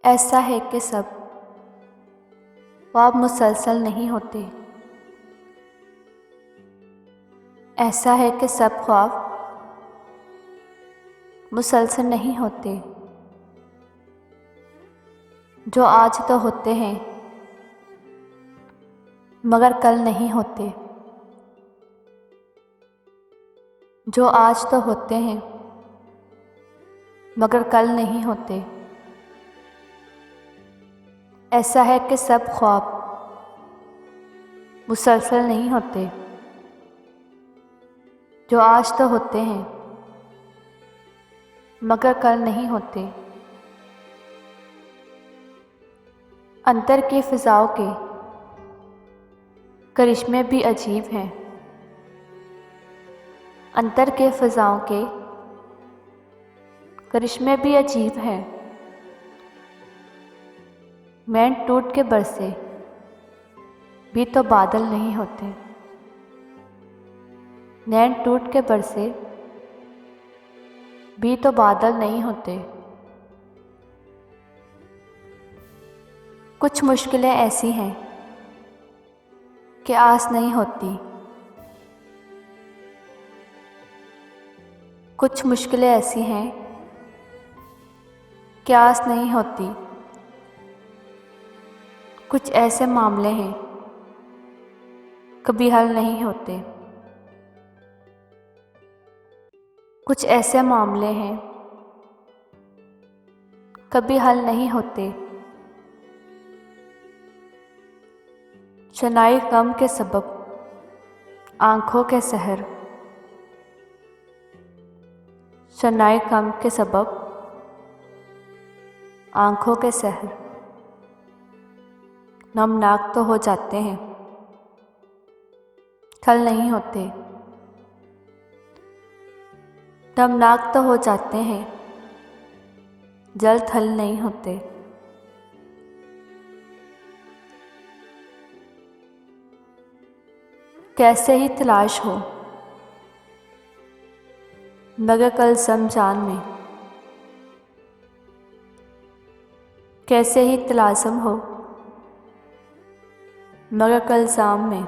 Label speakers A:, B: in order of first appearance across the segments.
A: ऐसा है कि सब ख्वाब मुसलसल नहीं होते। ऐसा है कि सब ख्वाब मुसलसल नहीं होते। जो आज तो होते हैं मगर कल नहीं होते। जो आज तो होते हैं मगर कल नहीं होते। ऐसा है कि सब ख्वाब मुसलसल नहीं होते। जो आज तो होते हैं मगर कल नहीं होते। अंतर की फ़िज़ाओं के करिश्मे भी अजीब हैं। अंतर के फ़िज़ाओं के करिश्मे भी अजीब हैं। मैन टूट के बरसे भी तो बादल नहीं होते। नैन टूट के बरसे भी तो बादल नहीं होते। कुछ मुश्किलें ऐसी हैं कि आस नहीं होती। कुछ मुश्किलें ऐसी हैं कि आस नहीं होती। कुछ ऐसे मामले हैं कभी हल नहीं होते। कुछ ऐसे मामले हैं कभी हल नहीं होते। शनाई गम के सबब आँखों के सहर। शनाई गम के सबब आँखों के सहर नमनाक तो हो जाते हैं, खल नहीं होते। नमनाक तो हो जाते हैं, जल थल नहीं होते। कैसे ही तलाश हो मगर कल समजान में। कैसे ही तलाज़म हो मगर कल शाम में।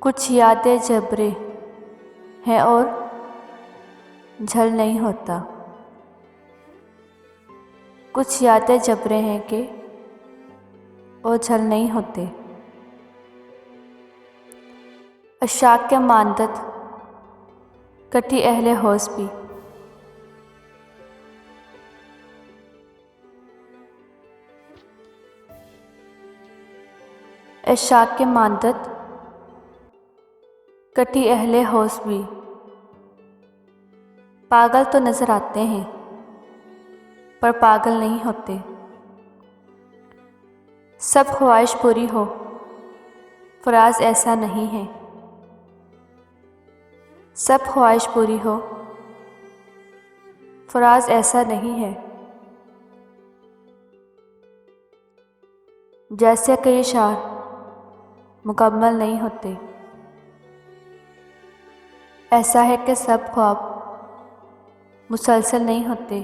A: कुछ यादें जबरे हैं और झल नहीं होता। कुछ यादें जबरे हैं कि और झल नहीं होते। अशाक के मानदत कटी अहले होश भी। अशाक के मानदत कटी अहले होश भी। पागल तो नज़र आते हैं पर पागल नहीं होते। सब ख्वाहिश पूरी हो फराज ऐसा नहीं है। सब ख्वाहिश पूरी हो फराज ऐसा नहीं है। जैसे कई शार मुकम्मल नहीं होते। ऐसा है कि सब ख्वाब मुसलसल नहीं होते।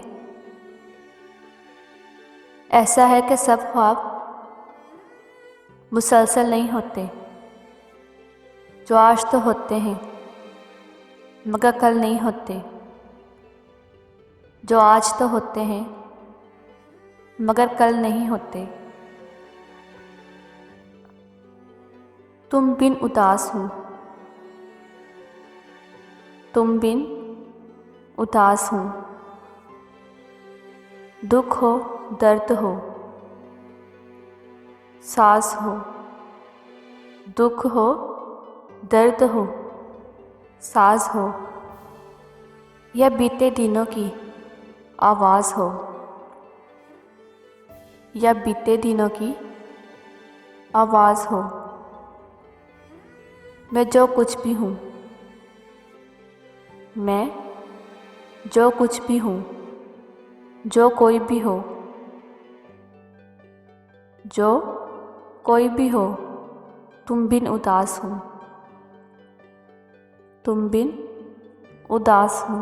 A: ऐसा है कि सब ख्वाब मुसलसल नहीं होते। जो आज तो होते हैं मगर कल नहीं होते। जो आज तो होते हैं मगर कल नहीं होते। तुम बिन उदास हो, तुम बिन उदास हो। दुख हो दर्द हो सांस हो। दुख हो दर्द हो साज हो। या बीते दिनों की आवाज़ हो। या बीते दिनों की आवाज़ हो। मैं जो कुछ भी हूँ, मैं जो कुछ भी हूँ, जो कोई भी हो, जो कोई भी हो। तुम बिन उदास हो, तुम बिन उदास हो।